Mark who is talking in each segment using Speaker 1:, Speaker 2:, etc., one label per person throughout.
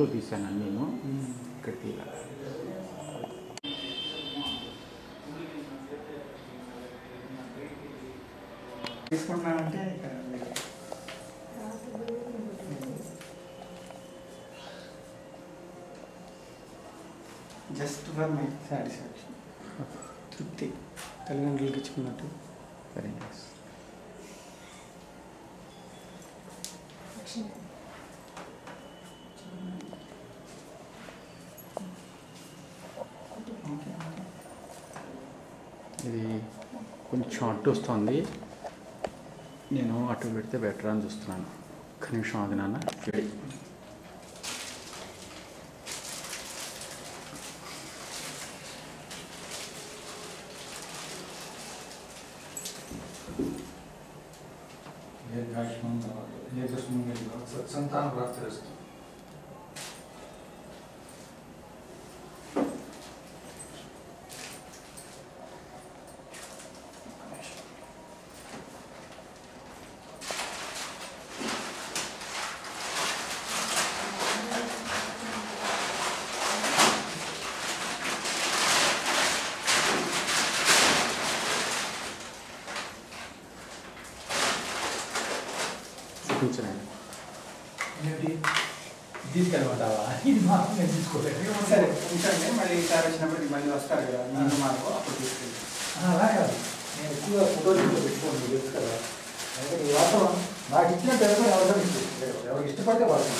Speaker 1: ఇంట్లో తీసాను నేను ఇక్కడ తీయాలి.
Speaker 2: తీసుకుంటున్నానంటే జస్ట్ ఫర్ మై సాటిస్ఫాక్షన్, తృప్తి, తల్లిదండ్రులకి ఇచ్చుకున్నట్టు.
Speaker 1: Very nice. ఇది కొంచెం అడ్డు వస్తుంది, నేను అటు పెడితే బెటర్ అని చూస్తున్నాను. ఒక్క నిమిషం ఆగి నాన్న. రెడీ.
Speaker 3: సంతాన ప్రాప్తి. తీసుకెళ్ళమంటావా? ఇది మాత్రం నేను తీసుకోలేదు.
Speaker 2: సరే ఉంచండి, మళ్ళీ ఈసారి వచ్చినప్పుడు మళ్ళీ వస్తారు కదా ముందు మార్పు, అప్పుడు తీసుకెళ్ళి.
Speaker 3: అలా కాదు, నేను ఎక్కువగా ఫోటోలు పెట్టుకోండి తెలుసు కదా. అయితే ఈ వాస్తవం నాకు ఇచ్చిన పేరు ఎవరితో ఎవరికి ఇష్టపడితే వాళ్ళు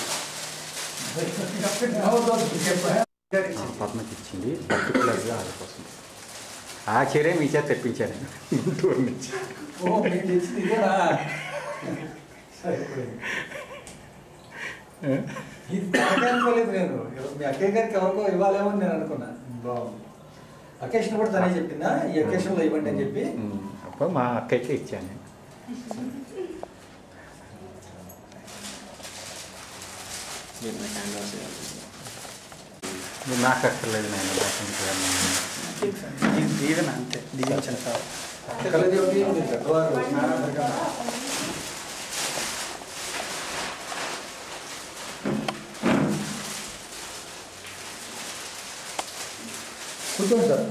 Speaker 1: పద్మకి ఇచ్చింది పర్టికులర్గా వాళ్ళ కోసం. ఆ చీరే మీ చేత తెప్పించాను నేను గుంటూరు నుంచి.
Speaker 3: ఓ నేను తెచ్చింది ఇదేనా? ఇది అనుకోలేదు నేను. మీ అక్కయ్య గారికి ఎవరికో ఇవ్వాలేమో అని నేను అనుకున్నా. బాగుంది. అకేషన్ కూడా తనే చెప్పిందా ఈ అకేషన్లో ఇవ్వండి అని చెప్పి?
Speaker 1: అప్పుడు మా అక్కయ్యకే ఇచ్చాను నేను. నాకు అక్కర్లేదు నేను
Speaker 2: దీవెన అంతే, దీవించిన సార్.
Speaker 3: కూర్చోండి సార్.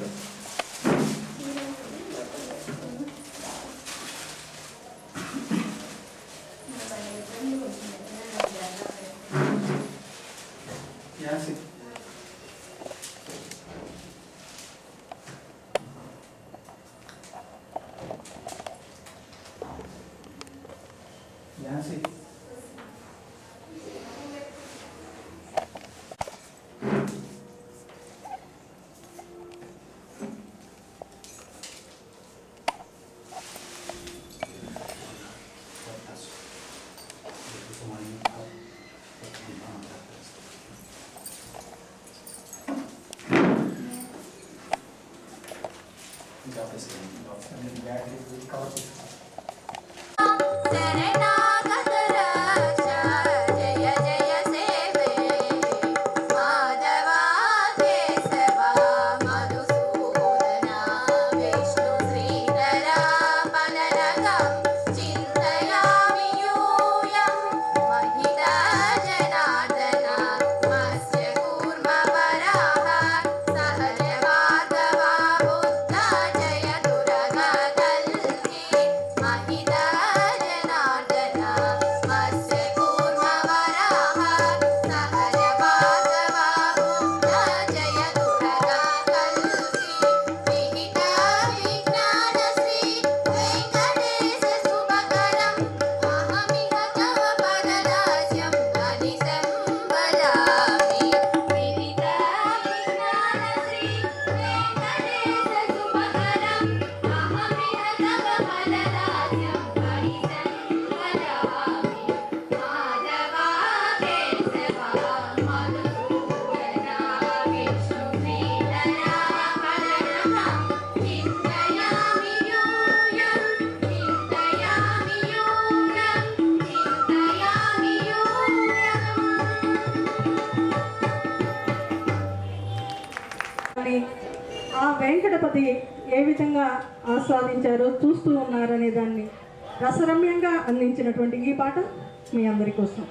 Speaker 4: ఆ వెంకటపతి ఏ విధంగా ఆస్వాదించారో చూస్తూ ఉన్నారనే దాన్ని రసరమ్యంగా అందించినటువంటి ఈ పాట మీ అందరి కోసం.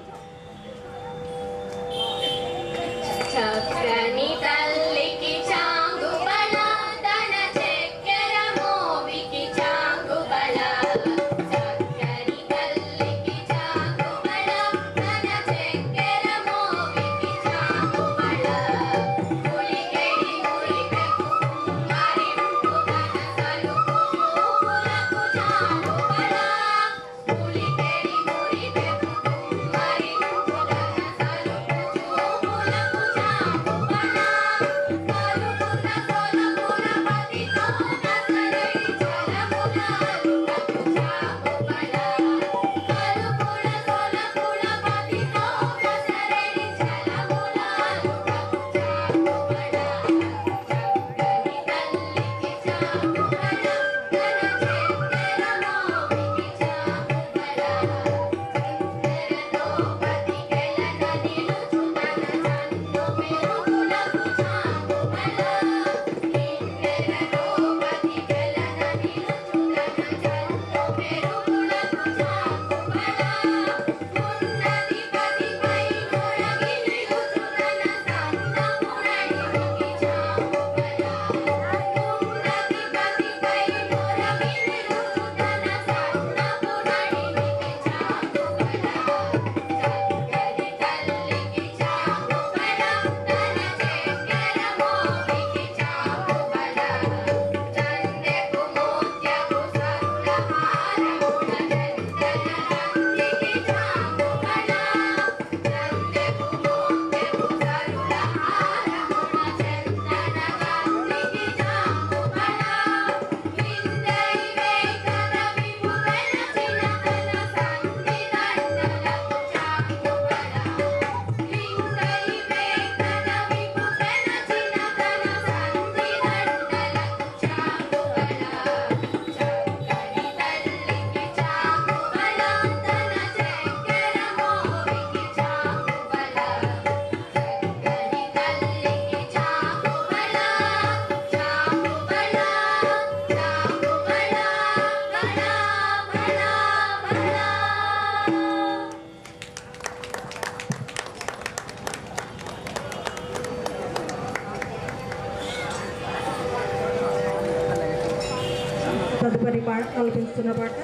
Speaker 4: తదుపరి ఆలపిస్తున్న పాట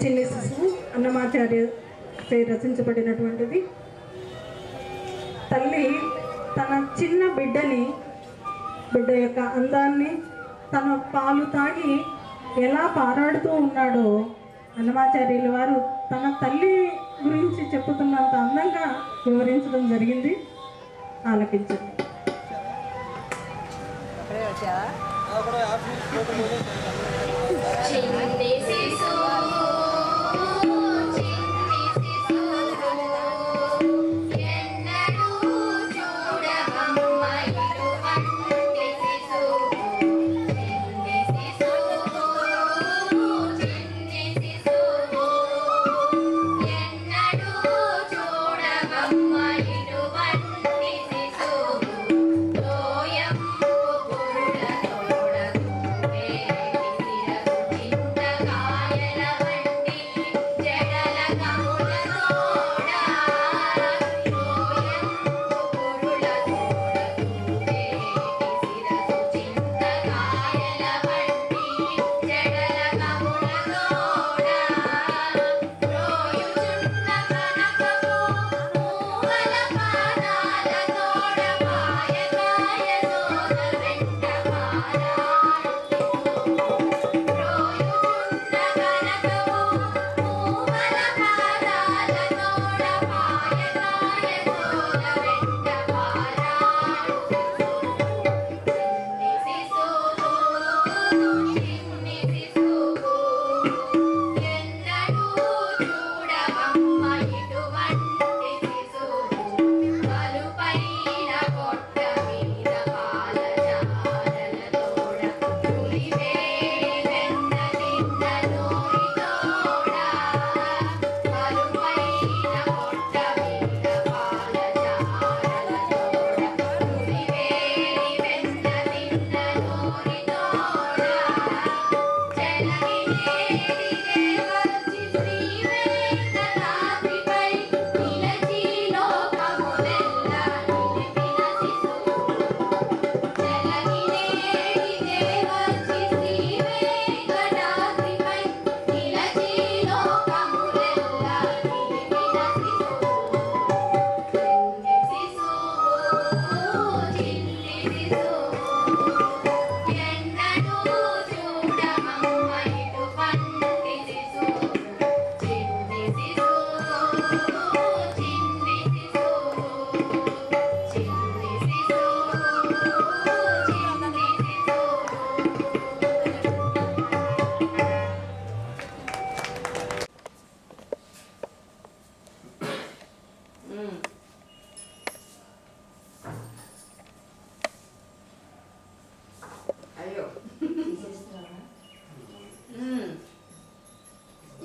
Speaker 4: చిన్ని శిశువు అన్నమాచార్య రచించబడినటువంటిది. తల్లి తన చిన్న బిడ్డ యొక్క అందాన్ని తన పాలు తాగి ఎలా పారాడుతూ ఉన్నాడో అన్నమాచార్యుల వారు తన తల్లి గురించి చెప్పుతున్నంత అందంగా వివరించడం జరిగింది. ఆలకించండి.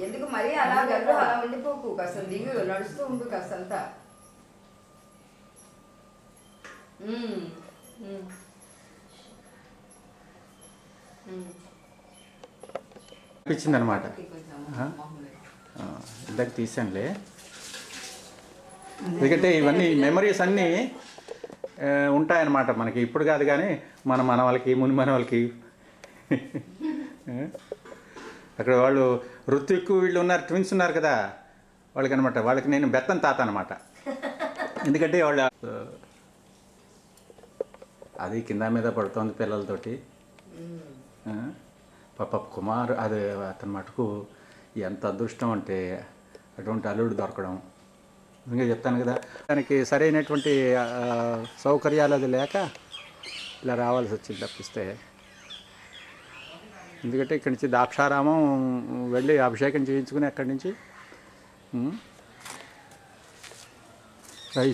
Speaker 5: ఎందుకు మరి అలా గల్లు అలా ఉండిపోకు, కాస్త దిగు, నడుస్తూ ఉండు కాస్తంతా.
Speaker 1: అనిపించింది అనమాట. ఇందాక తీసానులే, ఎందుకంటే ఇవన్నీ మెమరీస్ అన్నీ ఉంటాయన్నమాట మనకి. ఇప్పుడు కాదు కానీ మన మనవాళ్ళకి ముని మనవాళ్ళకి అక్కడ వాళ్ళు ఋత్విక్ వీళ్ళు ఉన్నారు, ట్విన్స్ ఉన్నారు కదా, వాళ్ళకి అనమాట. వాళ్ళకి నేను బెత్తం తాత అనమాట. ఎందుకంటే వాళ్ళ అది కింద మీద పడుతోంది పిల్లలతోటి. పాప కుమార్ అది అతని మటుకు ఎంత అదృష్టం అంటే అటువంటి అల్లుడు దొరకడం. ఇంకా చెప్తాను కదా, దానికి సరైనటువంటి సౌకర్యాలు అది లేక ఇలా రావాల్సి వచ్చింది తప్పిస్తే. ఎందుకంటే ఇక్కడి నుంచి దాక్షారామం వెళ్ళి అభిషేకం చేయించుకుని అక్కడి నుంచి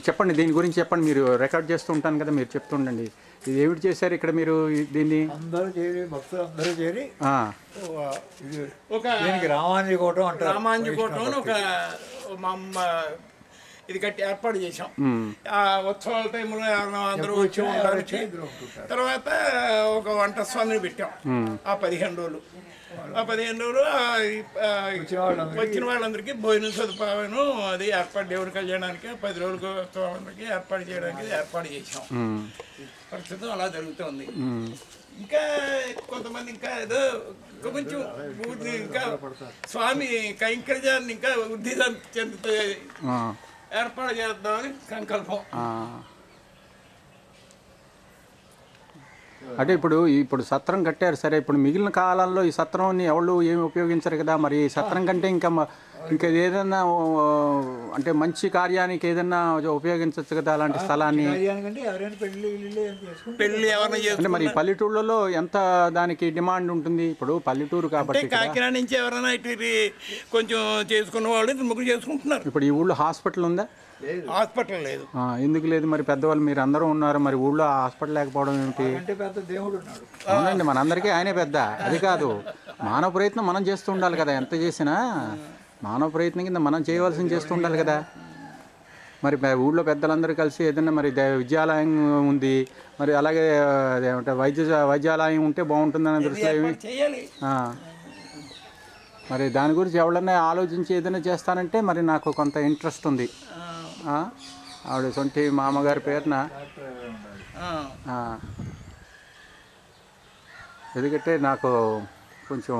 Speaker 1: చెప్పండి, దీని గురించి చెప్పండి. మీరు రికార్డ్ చేస్తూ ఉంటాను కదా, మీరు చెప్తుండండి. ఇది ఏమిటి చేశారు ఇక్కడ మీరు దీన్ని?
Speaker 6: అందరూ చేరి, భక్తులు అందరూ చేరి దీనికి రామాంజీకోటం అంటారు.
Speaker 7: రామాంజీకోటం ఒక ఇది కట్టి ఏర్పాటు చేసాం. ఆ ఉత్సవాల టైంలో అందరూ వచ్చి ఉంటారు. తర్వాత ఒక వంట స్వామిని పెట్టాం ఆ 15 రోజులు. ఆ 15 రోజులు వచ్చిన వాళ్ళందరికీ భోజన సదుపాయం అది ఏర్పాటు దేవుడి కళ్యాణానికి 10 రోజులకు వాళ్ళందరికీ ఏర్పాటు చేయడానికి ఏర్పాటు చేసాం. ప్రస్తుతం అలా జరుగుతుంది. ఇంకా కొంతమంది ఇంకా ఏదో కొంచెం ఇంకా స్వామి కైంకర్యాన్ని ఇంకా వృద్ధి చెందుతూ ఏర్పాటు చేద్దామని సంకల్పం.
Speaker 1: అంటే ఇప్పుడు సత్రం కట్టారు సరే, ఇప్పుడు మిగిలిన కాలంలో ఈ సత్రంని ఎవరు ఏమి ఉపయోగించరు కదా, మరి ఈ సత్రం కంటే ఇంకా ఏదైనా అంటే మంచి కార్యానికి ఏదైనా ఉపయోగించవచ్చు కదా అలాంటి స్థలాన్ని.
Speaker 7: పెళ్లి
Speaker 1: అంటే మరి పల్లెటూళ్ళలో ఎంత దానికి డిమాండ్ ఉంటుంది? ఇప్పుడు పల్లెటూరు కాబట్టి
Speaker 7: కాకినాడ నుంచి ఎవరైనా ఇటు కొంచెం చేసుకున్న వాళ్ళు ముగ్గురు చేసుకుంటున్నారు.
Speaker 1: ఇప్పుడు ఈ ఊళ్ళో హాస్పిటల్ ఉందా?
Speaker 7: హాస్పిటల్ లేదు.
Speaker 1: ఎందుకు లేదు? మరి పెద్దవాళ్ళు మీరు అందరూ ఉన్నారు, మరి ఊళ్ళో హాస్పిటల్ లేకపోవడం ఏమిటి? అవునండి, మనందరికీ ఆయనే పెద్ద. అది కాదు, మానవ ప్రయత్నం మనం చేస్తూ ఉండాలి కదా. ఎంత చేసినా మానవ ప్రయత్నం కింద మనం చేయవలసింది చేస్తూ ఉండాలి కదా. మరి ఊళ్ళో పెద్దలందరూ కలిసి ఏదైనా మరి విద్యాలయం ఉంది, మరి అలాగే అదేమంటే వైద్యాలయం ఉంటే బాగుంటుందనే దృష్టిలో ఏమి మరి దాని గురించి ఎవరన్నా ఆలోచించి ఏదైనా చేస్తానంటే మరి నాకు కొంత ఇంట్రెస్ట్ ఉంది. ఆవిడ సొంటి మామగారి పేరున. ఎందుకంటే నాకు కొంచెం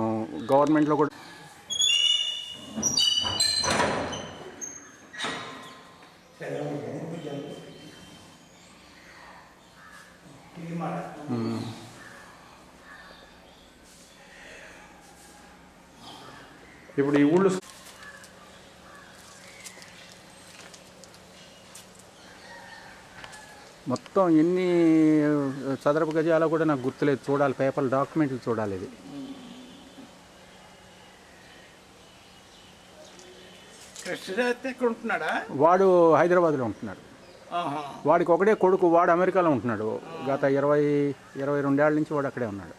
Speaker 1: గవర్నమెంట్లో కూడా ఇప్పుడు ఈ ఊళ్ళో మొత్తం ఎన్ని చదరపు గజాలో కూడా నాకు గుర్తులేదు. చూడాలి, పేపర్లు డాక్యుమెంట్లు చూడాలి. ఇది
Speaker 7: కృష్ణశాస్త్రి ఎక్కడ ఉంటున్నాడా?
Speaker 1: వాడు హైదరాబాద్లో ఉంటున్నాడు. వాడికి ఒకటే కొడుకు, వాడు అమెరికాలో ఉంటున్నాడు. గత 22 ఏళ్ళ నుంచి వాడు అక్కడే ఉన్నాడు.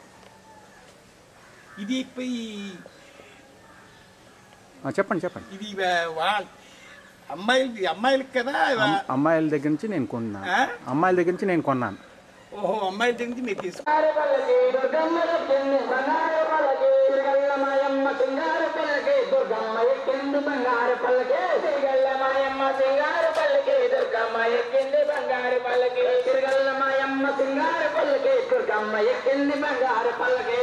Speaker 7: ఇది
Speaker 1: చెప్పండి.
Speaker 7: ఇది అమ్మాయిలకి కదా?
Speaker 1: అమ్మాయిల దగ్గర నుంచి నేను కొన్నాను. అమ్మాయిల దగ్గర నుంచి నేను కొన్నాను.
Speaker 7: ఓహో, అమ్మాయిల దగ్గర నుంచి మీరు తీసుకు.
Speaker 8: బంగారు పల్లకి